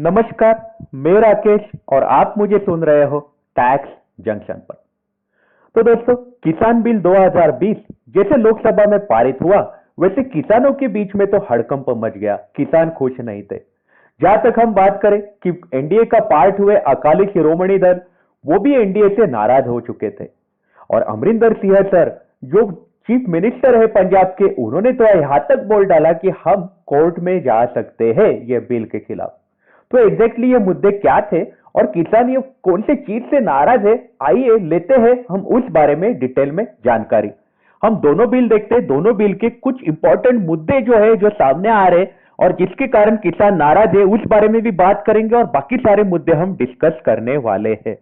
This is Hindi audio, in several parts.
नमस्कार। मैं राकेश और आप मुझे सुन रहे हो टैक्स जंक्शन पर। तो दोस्तों, किसान बिल 2020 जैसे लोकसभा में पारित हुआ, वैसे किसानों के बीच में तो हड़कंप मच गया। किसान खुश नहीं थे। जहां तक हम बात करें कि एनडीए का पार्ट हुए अकाली शिरोमणि दल, वो भी एनडीए से नाराज हो चुके थे। और अमरिंदर सिंह सर, जो चीफ मिनिस्टर है पंजाब के, उन्होंने तो यहां तक बोल डाला कि हम कोर्ट में जा सकते हैं ये बिल के खिलाफ। तो एग्जैक्टली ये मुद्दे क्या थे और किसान ये कौन से चीज से नाराज है, आइए लेते हैं हम उस बारे में डिटेल में जानकारी। हम दोनों बिल देखते हैं। दोनों बिल के कुछ इंपॉर्टेंट मुद्दे जो है, जो सामने आ रहे और जिसके कारण किसान नाराज है, उस बारे में भी बात करेंगे और बाकी सारे मुद्दे हम डिस्कस करने वाले हैं।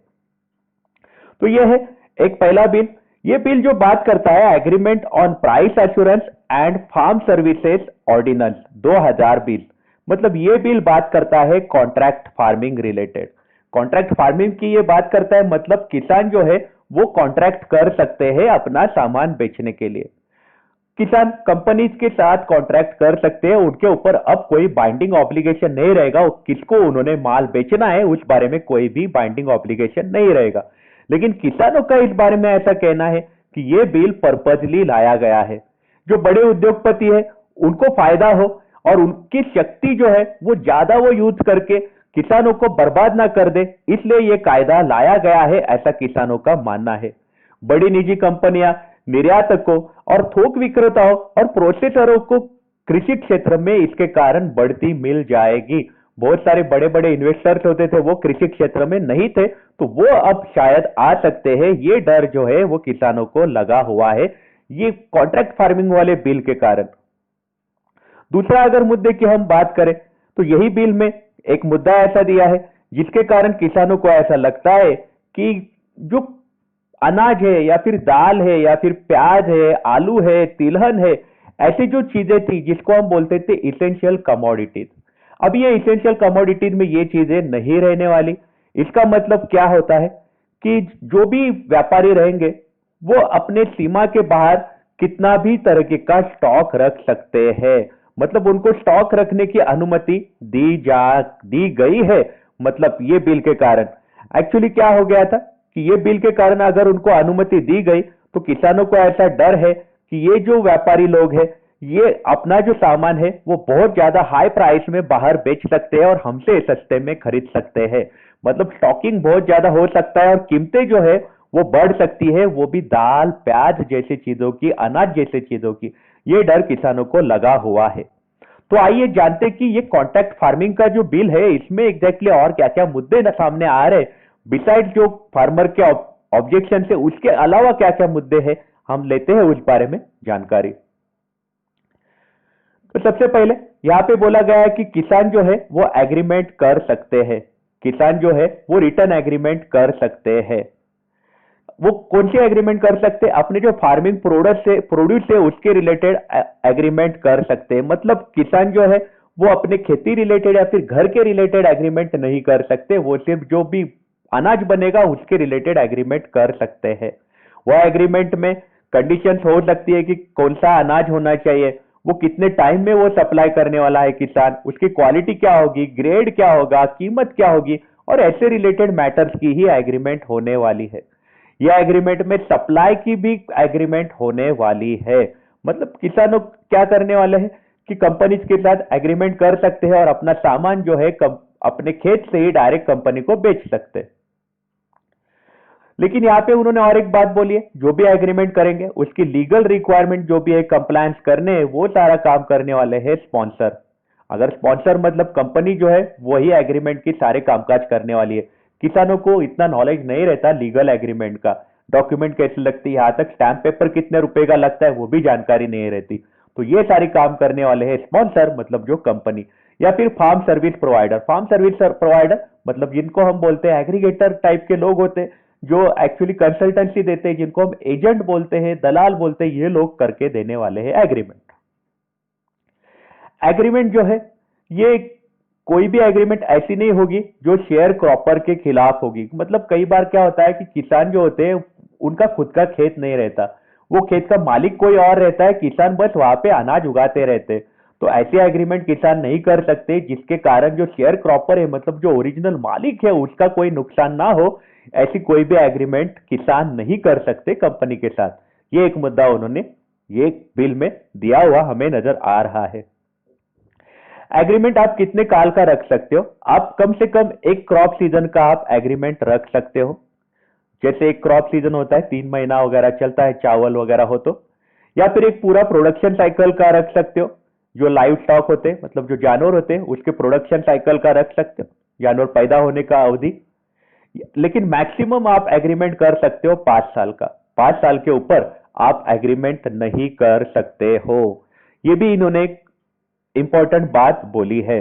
तो यह है एक पहला बिल। ये बिल जो बात करता है agreement on price assurance and farm services ordinance 2020, मतलब ये बिल बात करता है contract farming related. Contract farming की ये बात करता है, मतलब किसान जो है वो कॉन्ट्रैक्ट कर सकते हैं अपना सामान बेचने के लिए। किसान कंपनीज के साथ कॉन्ट्रैक्ट कर सकते हैं। उनके ऊपर अब कोई बाइंडिंग ऑब्लिगेशन नहीं रहेगा। किसको उन्होंने माल बेचना है उस बारे में कोई भी बाइंडिंग ऑब्लिगेशन नहीं रहेगा। लेकिन किसानों का इस बारे में ऐसा कहना है कि यह बिल पर्पजली लाया गया है, जो बड़े उद्योगपति है उनको फायदा हो और उनकी शक्ति जो है वो ज्यादा वो यूज करके किसानों को बर्बाद ना कर दे, इसलिए यह कायदा लाया गया है, ऐसा किसानों का मानना है। बड़ी निजी कंपनियां, निर्यातकों और थोक विक्रेताओं और प्रोसेसरों को कृषि क्षेत्र में इसके कारण बढ़ती मिल जाएगी। बहुत सारे बड़े बड़े इन्वेस्टर्स होते थे, वो कृषि क्षेत्र में नहीं थे, तो वो अब शायद आ सकते हैं। ये डर जो है वो किसानों को लगा हुआ है, ये कॉन्ट्रैक्ट फार्मिंग वाले बिल के कारण। दूसरा अगर मुद्दे की हम बात करें तो यही बिल में एक मुद्दा ऐसा दिया है जिसके कारण किसानों को ऐसा लगता है कि जो अनाज है या फिर दाल है या फिर प्याज है, आलू है, तिलहन है, ऐसी जो चीजें थी जिसको हम बोलते थे इसेंशियल कमोडिटीज, अब ये इसेंशियल कमोडिटीज में ये चीजें नहीं रहने वाली। इसका मतलब क्या होता है कि जो भी व्यापारी रहेंगे वो अपने सीमा के बाहर कितना भी तरह का स्टॉक रख सकते हैं। मतलब उनको स्टॉक रखने की अनुमति दी गई है। मतलब ये बिल के कारण एक्चुअली क्या हो गया था कि ये बिल के कारण अगर उनको अनुमति दी गई तो किसानों को ऐसा डर है कि ये जो व्यापारी लोग हैं ये अपना जो सामान है वो बहुत ज्यादा हाई प्राइस में बाहर बेच सकते हैं और हमसे सस्ते में खरीद सकते हैं। मतलब स्टॉकिंग बहुत ज्यादा हो सकता है और कीमतें जो है वो बढ़ सकती है, वो भी दाल प्याज जैसी चीजों की, अनाज जैसी चीजों की। ये डर किसानों को लगा हुआ है। तो आइए जानते हैं कि ये कॉन्ट्रैक्ट फार्मिंग का जो बिल है इसमें एग्जैक्टली और क्या क्या मुद्दे सामने आ रहे हैं, बिसाइड जो फार्मर के ऑब्जेक्शन से, उसके अलावा क्या क्या मुद्दे हैं, हम लेते हैं उस बारे में जानकारी। तो सबसे पहले यहां पे बोला गया है कि किसान जो है वो एग्रीमेंट कर सकते हैं। किसान जो है वो रिटर्न एग्रीमेंट कर सकते हैं। वो कौन सी एग्रीमेंट कर सकते हैं? अपने जो फार्मिंग प्रोड्यूस है उसके रिलेटेड एग्रीमेंट कर सकते हैं। मतलब किसान जो है वो अपने खेती रिलेटेड या फिर घर के रिलेटेड एग्रीमेंट नहीं कर सकते, वो सिर्फ जो भी अनाज बनेगा उसके रिलेटेड एग्रीमेंट कर सकते हैं। वो एग्रीमेंट में कंडीशंस हो सकती है कि कौन सा अनाज होना चाहिए, वो कितने टाइम में वो सप्लाई करने वाला है किसान, उसकी क्वालिटी क्या होगी, ग्रेड क्या होगा, कीमत क्या होगी, और ऐसे रिलेटेड मैटर्स की ही एग्रीमेंट होने वाली है। यह एग्रीमेंट में सप्लाई की भी एग्रीमेंट होने वाली है। मतलब किसानों क्या करने वाले हैं कि कंपनीज के साथ एग्रीमेंट कर सकते हैं और अपना सामान जो है अपने खेत से ही डायरेक्ट कंपनी को बेच सकते हैं। लेकिन यहां पे उन्होंने और एक बात बोली है, जो भी एग्रीमेंट करेंगे उसकी लीगल रिक्वायरमेंट जो भी है कंप्लायंस करने है, वो सारा काम करने वाले हैं स्पॉन्सर। अगर स्पॉन्सर मतलब कंपनी जो है वही एग्रीमेंट की सारे कामकाज करने वाली है। किसानों को इतना नॉलेज नहीं रहता लीगल एग्रीमेंट का, डॉक्यूमेंट कैसे लगती है, यहां तक स्टैंप पेपर कितने रुपए का लगता है वो भी जानकारी नहीं रहती। तो ये सारी काम करने वाले हैं स्पॉन्सर, मतलब जो कंपनी, या फिर farm service provider. Farm service provider मतलब जिनको हम बोलते हैं एग्रीगेटर टाइप के लोग होते हैं, जो एक्चुअली कंसल्टेंसी देते हैं, जिनको हम एजेंट बोलते हैं, दलाल बोलते हैं, ये लोग करके देने वाले हैं एग्रीमेंट। एग्रीमेंट जो है ये कोई भी एग्रीमेंट ऐसी नहीं होगी जो शेयर क्रॉपर के खिलाफ होगी। मतलब कई बार क्या होता है कि किसान जो होते हैं उनका खुद का खेत नहीं रहता, वो खेत का मालिक कोई और रहता है, किसान बस वहां पे अनाज उगाते रहते हैं। तो ऐसे एग्रीमेंट किसान नहीं कर सकते जिसके कारण जो शेयर क्रॉपर है, मतलब जो ओरिजिनल मालिक है, उसका कोई नुकसान ना हो। ऐसी कोई भी एग्रीमेंट किसान नहीं कर सकते कंपनी के साथ। ये एक मुद्दा उन्होंने ये बिल में दिया हुआ हमें नजर आ रहा है। एग्रीमेंट आप कितने काल का रख सकते हो? आप कम से कम एक क्रॉप सीजन का आप एग्रीमेंट रख सकते हो। जैसे एक क्रॉप सीजन होता है, 3 महीना वगैरह चलता है, चावल वगैरह हो तो। या फिर एक पूरा प्रोडक्शन साइकिल का रख सकते हो, जो लाइव स्टॉक होते हैं, मतलब जो जानवर होते हैं उसके प्रोडक्शन साइकिल का रख सकते हो, जानवर पैदा होने का अवधि। लेकिन मैक्सिमम आप एग्रीमेंट कर सकते हो 5 साल का। 5 साल के ऊपर आप एग्रीमेंट नहीं कर सकते हो। ये भी इन्होंने एक इंपॉर्टेंट बात बोली है।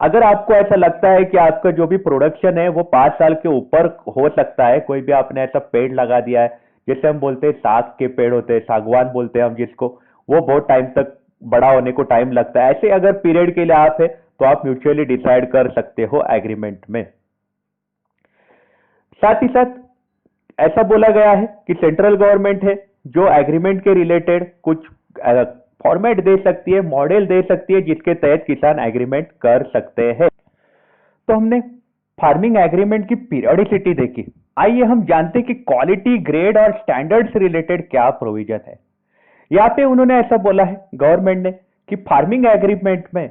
अगर आपको ऐसा लगता है कि आपका जो भी प्रोडक्शन है वो 5 साल के ऊपर हो सकता है, कोई भी आपने ऐसा पेड़ लगा दिया है, जैसे हम बोलते हैं साग के पेड़ होते हैं, सागवान बोलते हैं हम जिसको, वो बहुत टाइम तक बड़ा होने को टाइम लगता है, ऐसे अगर पीरियड के लिए आप है तो आप म्यूचुअली डिसाइड कर सकते हो एग्रीमेंट में। साथ ही साथ ऐसा बोला गया है कि सेंट्रल गवर्नमेंट है जो एग्रीमेंट के रिलेटेड कुछ फॉर्मेट दे सकती है, मॉडल दे सकती है, जिसके तहत किसान एग्रीमेंट कर सकते हैं। तो हमने फार्मिंग एग्रीमेंट की पीरियोडिसिटी देखी। आइए हम जानते हैं कि क्वालिटी, ग्रेड और स्टैंडर्ड से रिलेटेड क्या प्रोविजन है। यहाँ पे उन्होंने ऐसा बोला है गवर्नमेंट ने कि फार्मिंग एग्रीमेंट में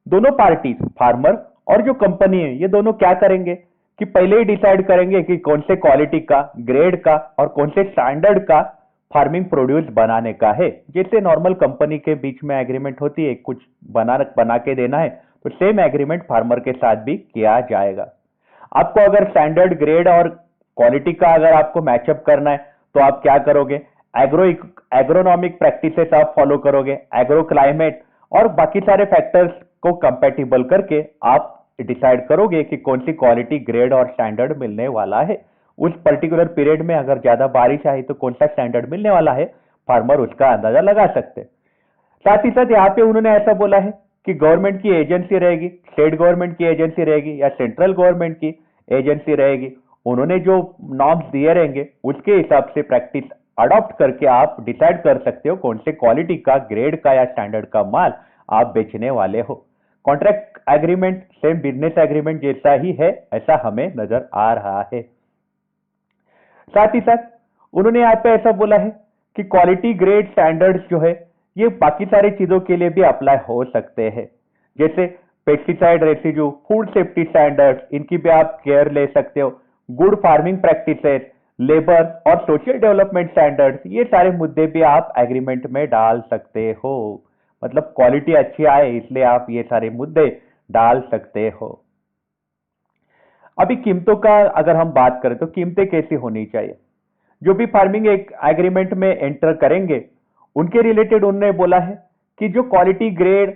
दोनों पार्टीज, फार्मर और जो कंपनी है, ये दोनों क्या करेंगे कि पहले ही डिसाइड करेंगे कि कौन से क्वालिटी का, ग्रेड का और कौन से स्टैंडर्ड का फार्मिंग प्रोड्यूस बनाने का है। जैसे नॉर्मल कंपनी के बीच में एग्रीमेंट होती है, कुछ बना के देना है, तो सेम एग्रीमेंट फार्मर के साथ भी किया जाएगा। आपको अगर स्टैंडर्ड, ग्रेड और क्वालिटी का अगर आपको मैचअप करना है तो आप क्या करोगे? एग्रोनॉमिक प्रैक्टिसेस आप फॉलो करोगे, एग्रो क्लाइमेट और बाकी सारे फैक्टर्स को कंपैटिबल करके आप डिसाइड करोगे कि कौन सी क्वालिटी, ग्रेड और स्टैंडर्ड मिलने वाला है। उस पर्टिकुलर पीरियड में अगर ज्यादा बारिश आई तो कौन सा स्टैंडर्ड मिलने वाला है, फार्मर उसका अंदाजा लगा सकते हैं। साथ ही साथ यहाँ पे उन्होंने ऐसा बोला है कि गवर्नमेंट की एजेंसी रहेगी, स्टेट गवर्नमेंट की एजेंसी रहेगी या सेंट्रल गवर्नमेंट की एजेंसी रहेगी। उन्होंने जो नॉर्म्स दिए रहेंगे उसके हिसाब से प्रैक्टिस अडॉप्ट करके आप डिसाइड कर सकते हो कौन से क्वालिटी का, ग्रेड का या स्टैंडर्ड का माल आप बेचने वाले हो। Contract agreement same business agreement जैसा ही है, ऐसा हमें नजर आ रहा है। साथ ही साथ उन्होंने यहाँ पे ऐसा बोला है कि क्वालिटी, ग्रेड, स्टैंडर्ड्स जो है ये बाकी सारी चीजों के लिए भी अप्लाई हो सकते हैं। जैसे pesticide residue, food safety standards, इनकी भी आप केयर ले सकते हो। गुड फार्मिंग प्रैक्टिसेस, लेबर और सोशल डेवलपमेंट स्टैंडर्ड्स, ये सारे मुद्दे भी आप एग्रीमेंट में डाल सकते हो। मतलब क्वालिटी अच्छी आए इसलिए आप ये सारे मुद्दे डाल सकते हो। अभी कीमतों का अगर हम बात करें तो कीमतें कैसी होनी चाहिए? जो भी फार्मिंग एक एग्रीमेंट में एंटर करेंगे उनके रिलेटेड उन्होंने बोला है कि जो क्वालिटी, ग्रेड,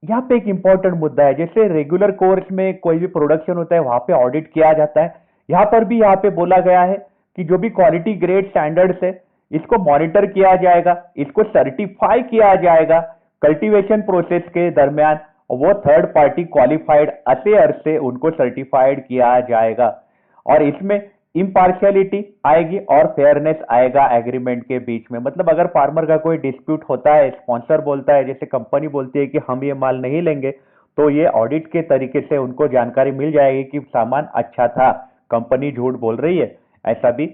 यहाँ पे एक इंपॉर्टेंट मुद्दा है। जैसे रेगुलर कोर्स में कोई भी प्रोडक्शन होता है वहां पे ऑडिट किया जाता है, यहाँ पर भी यहाँ पे बोला गया है कि जो भी क्वालिटी, ग्रेड, स्टैंडर्ड्स है इसको मॉनिटर किया जाएगा, इसको सर्टिफाई किया जाएगा कल्टीवेशन प्रोसेस के दरमियान, वो थर्ड पार्टी क्वालिफाइड असेयर से उनको सर्टिफाइड किया जाएगा। और इसमें इम्पार्शियलिटी आएगी और फेयरनेस आएगा एग्रीमेंट के बीच में। मतलब अगर फार्मर का कोई डिस्प्यूट होता है, स्पॉन्सर बोलता है, जैसे कंपनी बोलती है कि हम ये माल नहीं लेंगे, तो ये ऑडिट के तरीके से उनको जानकारी मिल जाएगी कि सामान अच्छा था, कंपनी झूठ बोल रही है, ऐसा भी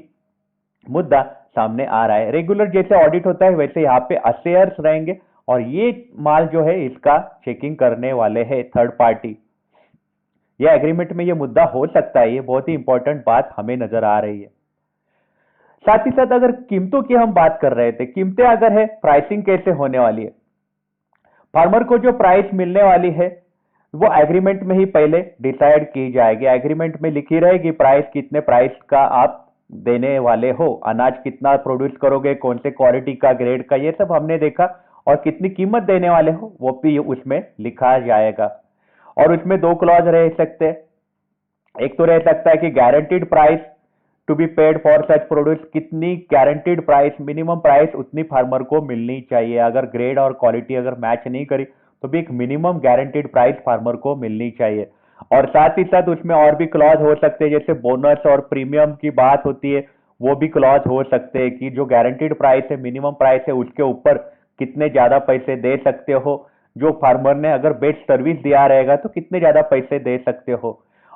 मुद्दा सामने आ रहा है। रेगुलर जैसे ऑडिट होता है वैसे यहाँ पे असेयर्स रहेंगे और ये माल जो है इसका चेकिंग करने वाले हैं थर्ड पार्टी। ये एग्रीमेंट में ये मुद्दा हो सकता है, ये बहुत ही इंपॉर्टेंट बात हमें नजर आ रही है। साथ ही साथ अगर कीमतों की हम बात कर रहे थे, कीमतें अगर है, प्राइसिंग कैसे होने वाली है? फार्मर को जो प्राइस मिलने वाली है वो एग्रीमेंट में ही पहले डिसाइड की जाएगी। एग्रीमेंट में लिखी रहेगी प्राइस, कितने प्राइस का आप देने वाले हो, अनाज कितना प्रोड्यूस करोगे, कौन से क्वालिटी का, ग्रेड का, ये सब हमने देखा, और कितनी कीमत देने वाले हो वो भी उसमें लिखा जाएगा। और उसमें 2 क्लॉज रह सकते हैं। एक तो रह सकता है कि guaranteed price to be paid for such produce, कितनी गारंटीड प्राइस, मिनिमम प्राइस उतनी फार्मर को मिलनी चाहिए। अगर ग्रेड और क्वालिटी अगर मैच नहीं करी तो भी एक मिनिमम गारंटीड प्राइस फार्मर को मिलनी चाहिए। और साथ ही साथ उसमें और भी क्लॉज हो सकते हैं, जैसे बोनस और प्रीमियम की बात होती है, वो भी क्लॉज हो सकते हैं कि जो गारंटीड प्राइस है, मिनिमम प्राइस है, उसके ऊपर कितने ज्यादा पैसे दे सकते हो, जो फार्मर ने अगर बेस्ट सर्विस दिया रहेगा तो कितने ज्यादा पैसे दे सकते हो।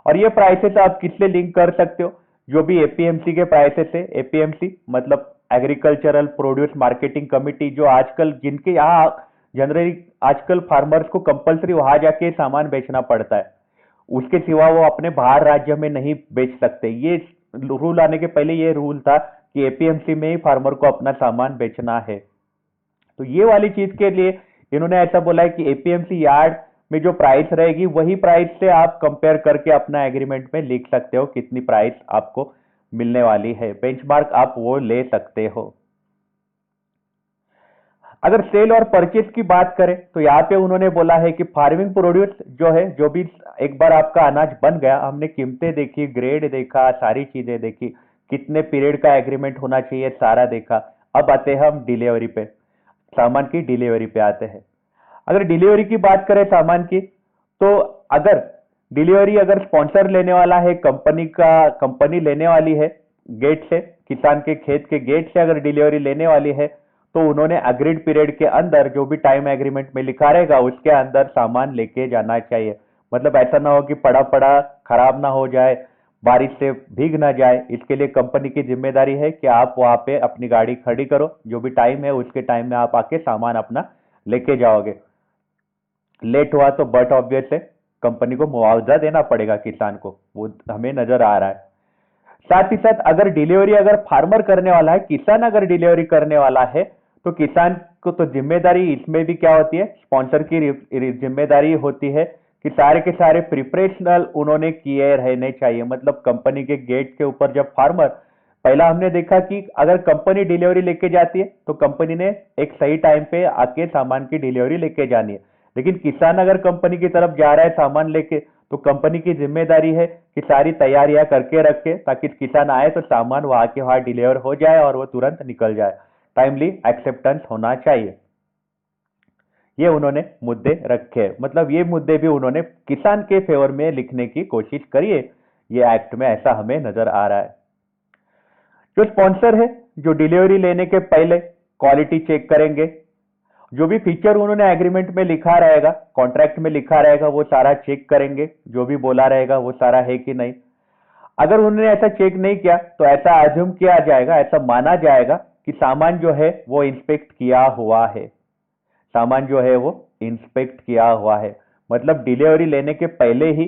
और ये प्राइसेस आप किससे लिंक कर सकते हो, जो भी एपीएमसी के प्राइसेस है, एपीएमसी मतलब एग्रीकल्चरल प्रोड्यूस मार्केटिंग कमिटी, जो आजकल जिनके यहाँ जनरली आजकल फार्मर्स को कंपलसरी वहां जाके सामान बेचना पड़ता है, उसके सिवा वो अपने बाहर राज्य में नहीं बेच सकते। ये रूल आने के पहले ये रूल था कि एपीएमसी में ही फार्मर को अपना सामान बेचना है। तो ये वाली चीज के लिए इन्होंने ऐसा बोला है कि एपीएमसी यार्ड में जो प्राइस रहेगी वही प्राइस से आप कंपेयर करके अपना एग्रीमेंट में लिख सकते हो कितनी प्राइस आपको मिलने वाली है, बेंचमार्क आप वो ले सकते हो। अगर सेल और परचेज की बात करें तो यहाँ पे उन्होंने बोला है कि फार्मिंग प्रोड्यूस जो है, जो भी एक बार आपका अनाज बन गया, हमने कीमतें देखी, ग्रेड देखा, सारी चीजें देखी, कितने पीरियड का एग्रीमेंट होना चाहिए, सारा देखा। अब आते हैं हम डिलीवरी पे, सामान की डिलीवरी पे आते हैं। अगर डिलीवरी की बात करें सामान की, तो अगर डिलीवरी अगर स्पॉन्सर लेने वाला है, कंपनी लेने वाली है गेट से, किसान के खेत के गेट से अगर डिलीवरी लेने वाली है, तो उन्होंने अग्रीड पीरियड के अंदर जो भी टाइम एग्रीमेंट में लिखा रहेगा उसके अंदर सामान लेके जाना चाहिए। मतलब ऐसा ना हो कि पड़ा पड़ा खराब ना हो जाए, बारिश से भीग ना जाए, इसके लिए कंपनी की जिम्मेदारी है कि आप वहां पे अपनी गाड़ी खड़ी करो, जो भी टाइम है उसके टाइम में आप आके सामान अपना लेके जाओगे। लेट हुआ तो बट ऑब्वियस है कंपनी को मुआवजा देना पड़ेगा किसान को, वो हमें नजर आ रहा है। साथ ही साथ अगर डिलीवरी अगर फार्मर करने वाला है, किसान अगर डिलीवरी करने वाला है, तो किसान को तो जिम्मेदारी इसमें भी क्या होती है, स्पॉन्सर की जिम्मेदारी होती है कि सारे के सारे प्रिपरेशनल उन्होंने किए रहने चाहिए। मतलब कंपनी के गेट के ऊपर जब फार्मर, पहला हमने देखा कि अगर कंपनी डिलीवरी लेके जाती है तो कंपनी ने एक सही टाइम पे आके सामान की डिलीवरी लेके जानी है, लेकिन किसान अगर कंपनी की तरफ जा रहा है सामान लेके, तो कंपनी की जिम्मेदारी है कि सारी तैयारियां करके रखे ताकि किसान आए तो सामान वहां के वहां डिलीवर हो जाए और वो तुरंत निकल जाए। टाइमली एक्सेप्टेंस होना चाहिए। ये उन्होंने मुद्दे रखे, मतलब ये मुद्दे भी उन्होंने किसान के फेवर में लिखने की कोशिश करी है, ये एक्ट में ऐसा हमें नजर आ रहा है। जो स्पॉन्सर है, जो डिलीवरी लेने के पहले क्वालिटी चेक करेंगे, जो भी फीचर उन्होंने एग्रीमेंट में लिखा रहेगा, कॉन्ट्रैक्ट में लिखा रहेगा, वो सारा चेक करेंगे, जो भी बोला रहेगा वो सारा है कि नहीं। अगर उन्होंने ऐसा चेक नहीं किया तो ऐसा अज्यूम किया जाएगा, ऐसा माना जाएगा कि सामान जो है वो इंस्पेक्ट किया हुआ है, सामान जो है वो इंस्पेक्ट किया हुआ है। मतलब डिलीवरी लेने के पहले ही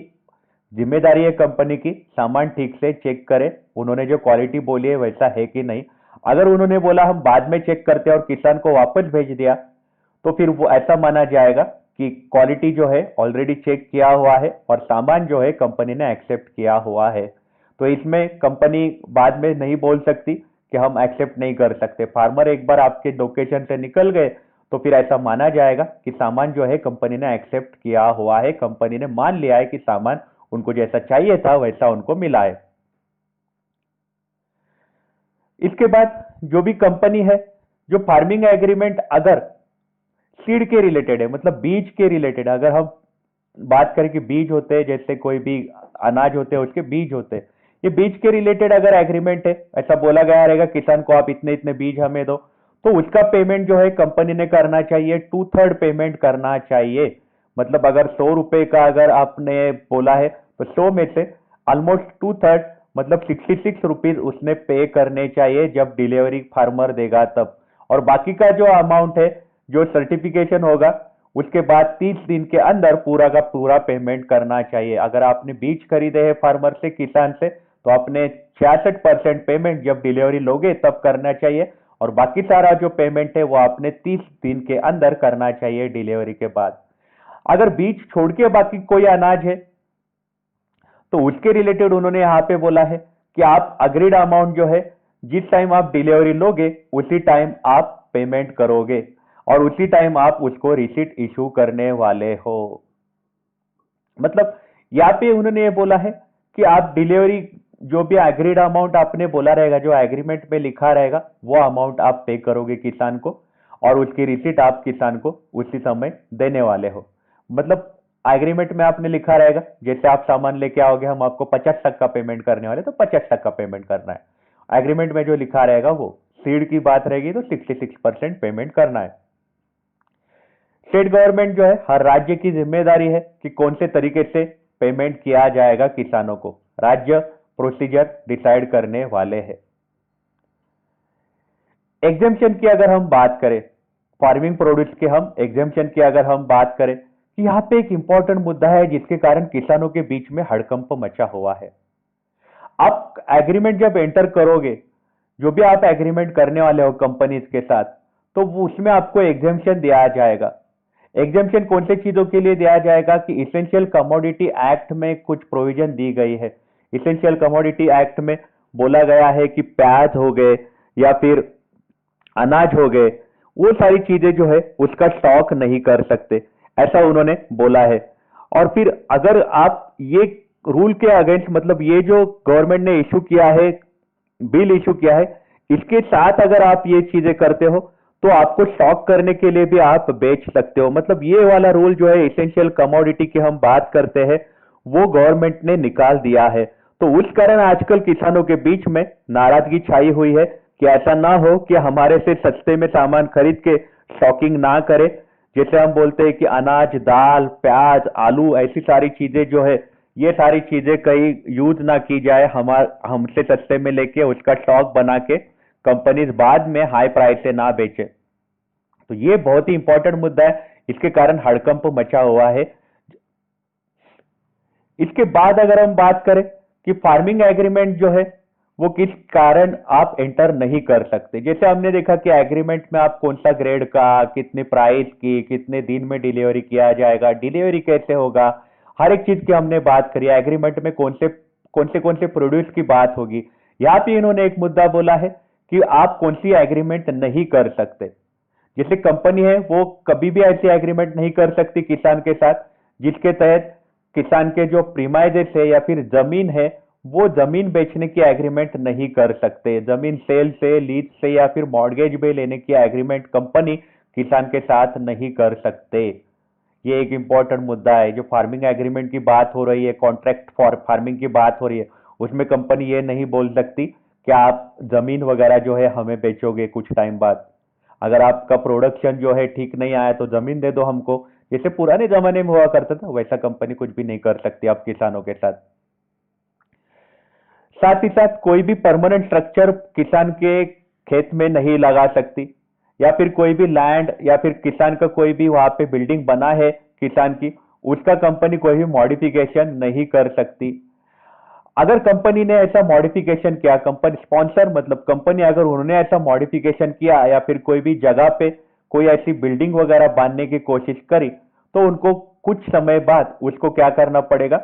जिम्मेदारी है कंपनी की, सामान ठीक से चेक करे, उन्होंने जो क्वालिटी बोली है वैसा है कि नहीं। अगर उन्होंने बोला हम बाद में चेक करते हैं और किसान को वापस भेज दिया, तो फिर वो ऐसा माना जाएगा कि क्वालिटी जो है ऑलरेडी चेक किया हुआ है और सामान जो है कंपनी ने एक्सेप्ट किया हुआ है। तो इसमें कंपनी बाद में नहीं बोल सकती कि हम एक्सेप्ट नहीं कर सकते। फार्मर एक बार आपके लोकेशन से निकल गए तो फिर ऐसा माना जाएगा कि सामान जो है कंपनी ने एक्सेप्ट किया हुआ है, कंपनी ने मान लिया है कि सामान उनको जैसा चाहिए था वैसा उनको मिला है। इसके बाद जो भी कंपनी है, जो फार्मिंग एग्रीमेंट अगर सीड के रिलेटेड है, मतलब बीज के रिलेटेड, अगर हम बात करें कि बीज होते हैं, जैसे कोई भी अनाज होते हैं उसके बीज होते हैं, ये बीज के रिलेटेड अगर एग्रीमेंट है, ऐसा बोला गया रहेगा किसान को आप इतने इतने बीज हमें दो, तो उसका पेमेंट जो है कंपनी ने करना चाहिए, 2/3 पेमेंट करना चाहिए। मतलब अगर 100 रुपए का अगर आपने बोला है तो 100 में से ऑलमोस्ट 2/3 मतलब 66 रुपीज उसने पे करने चाहिए जब डिलीवरी फार्मर देगा तब। और बाकी का जो अमाउंट है, जो सर्टिफिकेशन होगा, उसके बाद 30 दिन के अंदर पूरा का पूरा पेमेंट करना चाहिए। अगर आपने बीज खरीदे हैं फार्मर से, किसान से, तो आपने 66% पेमेंट जब डिलीवरी लोगे तब करना चाहिए, और बाकी सारा जो पेमेंट है वो आपने 30 दिन के अंदर करना चाहिए डिलीवरी के बाद। अगर बीज छोड़ के बाकी कोई अनाज है तो उसके रिलेटेड उन्होंने यहाँ पे बोला है कि आप अग्रीड अमाउंट जो है, जिस टाइम आप डिलीवरी लोगे उसी टाइम आप पेमेंट करोगे और उसी टाइम आप उसको रिसीट इशू करने वाले हो। मतलब यहाँ पे उन्होंने ये बोला है कि आप डिलीवरी जो भी एग्रीड अमाउंट आपने बोला रहेगा, जो एग्रीमेंट में लिखा रहेगा, वो अमाउंट आप पे करोगे किसान को और उसकी रिसीट आप किसान को उसी समय देने वाले हो। मतलब एग्रीमेंट में आपने लिखा रहेगा जैसे आप सामान लेके आओगे हम आपको 50% पेमेंट करने वाले, तो 50% पेमेंट करना है। एग्रीमेंट में जो लिखा रहेगा वो सीड की बात रहेगी तो 66% पेमेंट करना है। स्टेट गवर्नमेंट जो है हर राज्य की जिम्मेदारी है कि कौन से तरीके से पेमेंट किया जाएगा किसानों को, राज्य प्रोसीजर डिसाइड करने वाले हैं। एग्जेम्पशन की अगर हम बात करें, फार्मिंग प्रोड्यूस के हम एग्जेम्पशन की अगर हम बात करें, कि यहाँ पे एक इंपॉर्टेंट मुद्दा है जिसके कारण किसानों के बीच में हड़कंप मचा हुआ है। आप एग्रीमेंट जब एंटर करोगे, जो भी आप एग्रीमेंट करने वाले हो कंपनीज के साथ, तो वो उसमें आपको एग्जेम्पशन दिया जाएगा। एग्जेम्पशन कौन से चीजों के लिए दिया जाएगा कि इसेंशियल कमोडिटी एक्ट में कुछ प्रोविजन दी गई है। इसेंशियल कमोडिटी एक्ट में बोला गया है कि प्याज हो गए या फिर अनाज हो गए, वो सारी चीजें जो है उसका स्टॉक नहीं कर सकते, ऐसा उन्होंने बोला है। और फिर अगर आप ये रूल के अगेंस्ट, मतलब ये जो गवर्नमेंट ने इशू किया है, बिल इशू किया है, इसके साथ अगर आप ये चीजें करते हो तो आपको स्टॉक करने के लिए भी आप बेच सकते हो। मतलब ये वाला रूल जो है इसेंशियल कमोडिटी की हम बात करते हैं, वो गवर्नमेंट ने निकाल दिया है। तो उस कारण आजकल किसानों के बीच में नाराजगी छाई हुई है कि ऐसा ना हो कि हमारे से सस्ते में सामान खरीद के स्टॉकिंग ना करे। जैसे हम बोलते हैं कि अनाज, दाल, प्याज, आलू, ऐसी सारी चीजें जो है, ये सारी चीजें कहीं यूज ना की जाए, हमसे सस्ते में लेके उसका स्टॉक बना के कंपनीज बाद में हाई प्राइस से ना बेचे। तो ये बहुत ही इंपॉर्टेंट मुद्दा है, इसके कारण हड़कंप मचा हुआ है। इसके बाद अगर हम बात करें कि फार्मिंग एग्रीमेंट जो है वो किस कारण आप एंटर नहीं कर सकते। जैसे हमने देखा कि एग्रीमेंट में आप कौन सा ग्रेड का, कितने प्राइस की, कितने दिन में डिलीवरी किया जाएगा, डिलीवरी कैसे होगा, हर एक चीज की हमने बात करी। एग्रीमेंट में कौन से प्रोड्यूस की बात होगी। यहाँ पे इन्होंने एक मुद्दा बोला है कि आप कौन सी एग्रीमेंट नहीं कर सकते। जैसे कंपनी है वो कभी भी ऐसी एग्रीमेंट नहीं कर सकती किसान के साथ जिसके तहत किसान के जो प्रीमाइजेस है या फिर जमीन है, वो जमीन बेचने की एग्रीमेंट नहीं कर सकते। जमीन सेल से, लीज से या फिर मॉर्गेज में लेने की एग्रीमेंट कंपनी किसान के साथ नहीं कर सकते। ये एक इंपॉर्टेंट मुद्दा है। जो फार्मिंग एग्रीमेंट की बात हो रही है, कॉन्ट्रैक्ट फॉर फार्मिंग की बात हो रही है, उसमें कंपनी ये नहीं बोल सकती कि आप जमीन वगैरह जो है हमें बेचोगे कुछ टाइम बाद। अगर आपका प्रोडक्शन जो है ठीक नहीं आया तो जमीन दे दो हमको, जैसे पुराने जमाने में हुआ करता था, वैसा कंपनी कुछ भी नहीं कर सकती आप किसानों के साथ। साथ ही साथ कोई भी परमानेंट स्ट्रक्चर किसान के खेत में नहीं लगा सकती, या फिर कोई भी लैंड या फिर किसान का कोई भी वहां पे बिल्डिंग बना है किसान की, उसका कंपनी कोई भी मॉडिफिकेशन नहीं कर सकती। अगर कंपनी ने ऐसा मॉडिफिकेशन किया, कंपनी स्पॉन्सर मतलब कंपनी अगर उन्होंने ऐसा मॉडिफिकेशन किया या फिर कोई भी जगह पे कोई ऐसी बिल्डिंग वगैरह बांधने की कोशिश करी, तो उनको कुछ समय बाद उसको क्या करना पड़ेगा,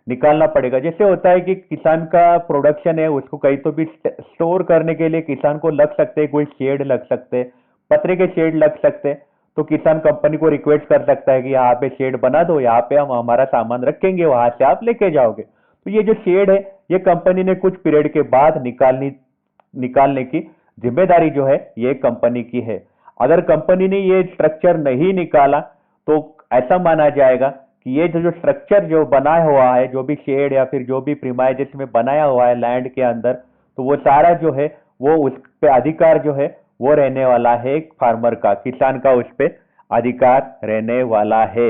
निकालना पड़ेगा। जैसे होता है कि किसान का प्रोडक्शन है, उसको कहीं तो भी स्टोर करने के लिए किसान को लग सकते हैं कोई शेड लग सकते हैं, पतरे के शेड लग सकते हैं। तो किसान कंपनी को रिक्वेस्ट कर सकता है कि यहाँ पे शेड बना दो, यहाँ पे हम हमारा सामान रखेंगे, वहां से आप लेके जाओगे। तो ये जो शेड है, ये कंपनी ने कुछ पीरियड के बाद निकालने की जिम्मेदारी जो है ये कंपनी की है। अगर कंपनी ने ये स्ट्रक्चर नहीं निकाला तो ऐसा माना जाएगा कि ये जो स्ट्रक्चर जो बना हुआ है, जो भी शेड या फिर जो भी प्रीमाइजेस में बनाया हुआ है लैंड के अंदर, तो वो सारा जो है वो उस पे अधिकार जो है वो रहने वाला है एक फार्मर का, किसान का उस पे अधिकार रहने वाला है।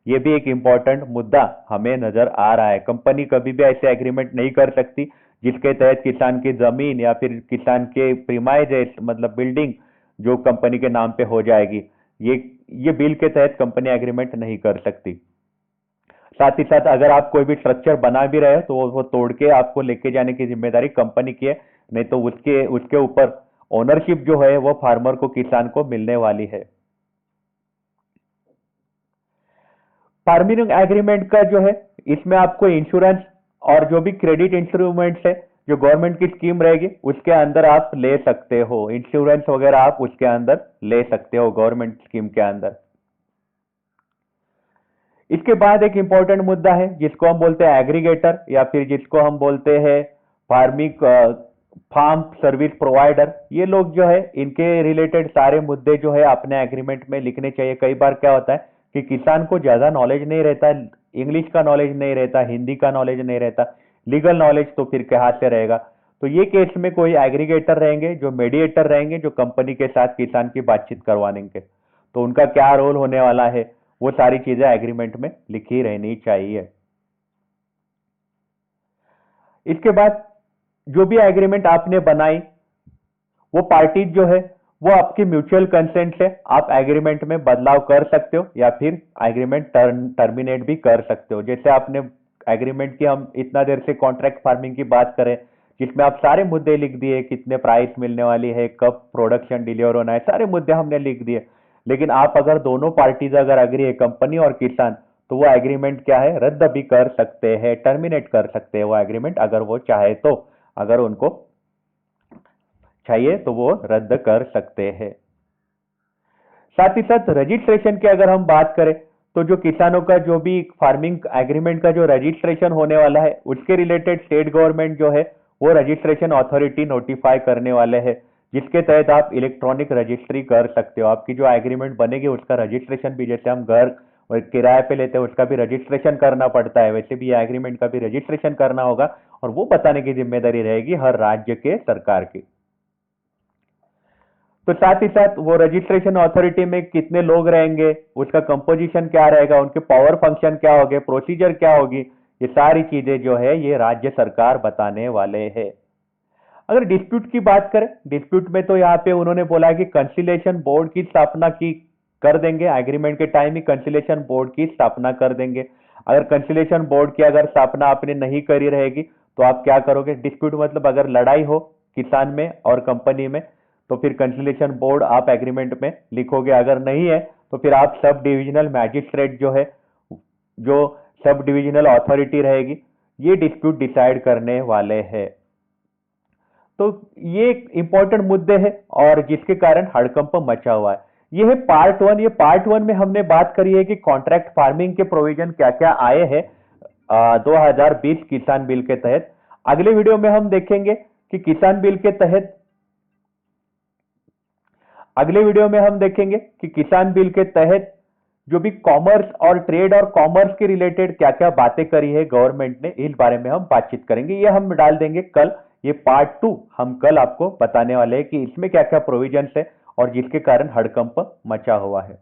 ये भी एक इंपॉर्टेंट मुद्दा हमें नजर आ रहा है। कंपनी कभी भी ऐसे एग्रीमेंट नहीं कर सकती जिसके तहत किसान की जमीन या फिर किसान के प्रीमाइजेस मतलब बिल्डिंग जो कंपनी के नाम पे हो जाएगी। ये बिल के तहत कंपनी एग्रीमेंट नहीं कर सकती। साथ ही साथ अगर आप कोई भी स्ट्रक्चर बना भी रहे हो तो वो तोड़ के आपको लेके जाने की जिम्मेदारी कंपनी की है, नहीं तो उसके ऊपर ओनरशिप जो है वो फार्मर को, किसान को मिलने वाली है। फार्मिंग एग्रीमेंट का जो है इसमें आपको इंश्योरेंस और जो भी क्रेडिट इंस्ट्रूमेंट्स है जो गवर्नमेंट की स्कीम रहेगी उसके अंदर आप ले सकते हो। इंश्योरेंस वगैरह आप उसके अंदर ले सकते हो गवर्नमेंट स्कीम के अंदर। इसके बाद एक इंपॉर्टेंट मुद्दा है जिसको हम बोलते हैं एग्रीगेटर या फिर जिसको हम बोलते हैं फार्मिंग फार्म सर्विस प्रोवाइडर। ये लोग जो है इनके रिलेटेड सारे मुद्दे जो है अपने एग्रीमेंट में लिखने चाहिए। कई बार क्या होता है कि किसान को ज्यादा नॉलेज नहीं रहता, इंग्लिश का नॉलेज नहीं रहता, हिंदी का नॉलेज नहीं रहता, लीगल नॉलेज तो फिर कहाँ से रहेगा। तो ये केस में कोई एग्रीगेटर रहेंगे जो मीडिएटर रहेंगे जो कंपनी के साथ किसान की बातचीत करवाने के। तो उनका क्या रोल होने वाला है, वो सारी चीजें एग्रीमेंट में लिखी रहनी चाहिए। इसके बाद जो भी एग्रीमेंट आपने बनाई, वो पार्टी जो है वो आपकी म्यूचुअल कंसेंट से आप एग्रीमेंट में बदलाव कर सकते हो या फिर एग्रीमेंट टर्मिनेट भी कर सकते हो। जैसे आपने एग्रीमेंट की, हम इतना देर से कॉन्ट्रैक्ट फार्मिंग की बात करें जिसमें आप सारे मुद्दे लिख दिए, कितने प्राइस मिलने वाली है, कब प्रोडक्शन डिलीवर होना है, सारे मुद्दे हमने लिख दिए। लेकिन आप अगर दोनों पार्टीज अगर अग्री है, कंपनी और किसान, तो वो एग्रीमेंट क्या है, रद्द भी कर सकते हैं, टर्मिनेट कर सकते हैं वो एग्रीमेंट अगर वो चाहे तो। अगर उनको चाहिए तो वो रद्द कर सकते हैं। साथ ही साथ रजिस्ट्रेशन की अगर हम बात करें तो जो किसानों का जो भी फार्मिंग एग्रीमेंट का जो रजिस्ट्रेशन होने वाला है, उसके रिलेटेड स्टेट गवर्नमेंट जो है वो रजिस्ट्रेशन अथॉरिटी नोटिफाई करने वाले हैं, जिसके तहत आप इलेक्ट्रॉनिक रजिस्ट्री कर सकते हो। आपकी जो एग्रीमेंट बनेगी उसका रजिस्ट्रेशन भी, जैसे हम घर और किराए पे लेते हैं उसका भी रजिस्ट्रेशन करना पड़ता है, वैसे भी एग्रीमेंट का भी रजिस्ट्रेशन करना होगा और वो बताने की जिम्मेदारी रहेगी हर राज्य के सरकार की। तो साथ ही साथ वो रजिस्ट्रेशन अथॉरिटी में कितने लोग रहेंगे, उसका कंपोजिशन क्या रहेगा, उनके पावर फंक्शन क्या होंगे, प्रोसीजर क्या होगी, ये सारी चीजें जो है ये राज्य सरकार बताने वाले हैं। अगर डिस्प्यूट की बात करें, डिस्प्यूट में तो यहाँ पे उन्होंने बोला कि कंसिलेशन बोर्ड की स्थापना की कर देंगे, एग्रीमेंट के टाइम ही कंसिलेशन बोर्ड की स्थापना कर देंगे। अगर कंसिलेशन बोर्ड की अगर स्थापना आपने नहीं करी रहेगी तो आप क्या करोगे, डिस्प्यूट मतलब अगर लड़ाई हो किसान में और कंपनी में तो फिर कंसिलेशन बोर्ड आप एग्रीमेंट में लिखोगे। अगर नहीं है तो फिर आप सब डिविजनल मैजिस्ट्रेट जो है, जो सब डिविजनल अथॉरिटी रहेगी, ये डिस्प्यूट डिसाइड करने वाले हैं। तो ये इंपॉर्टेंट मुद्दे हैं और जिसके कारण हड़कंप मचा हुआ है। ये है पार्ट वन। ये पार्ट वन में हमने बात करी है कि कॉन्ट्रैक्ट फार्मिंग के प्रोविजन क्या क्या आए हैं 2020 किसान बिल के तहत। अगले वीडियो में हम देखेंगे कि किसान बिल के तहत, अगले वीडियो में हम देखेंगे कि किसान बिल के तहत जो भी कॉमर्स और ट्रेड और कॉमर्स के रिलेटेड क्या क्या बातें करी है गवर्नमेंट ने, इस बारे में हम बातचीत करेंगे। ये हम डाल देंगे कल, ये पार्ट टू हम कल आपको बताने वाले हैं कि इसमें क्या क्या प्रोविजंस है और जिसके कारण हड़कंप मचा हुआ है।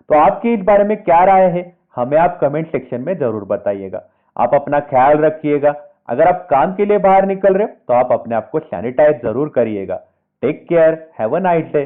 तो आपकी इस बारे में क्या राय है, हमें आप कमेंट सेक्शन में जरूर बताइएगा। आप अपना ख्याल रखिएगा। अगर आप काम के लिए बाहर निकल रहे हो तो आप अपने आप को सैनिटाइज जरूर करिएगा। Take care, have a nice day.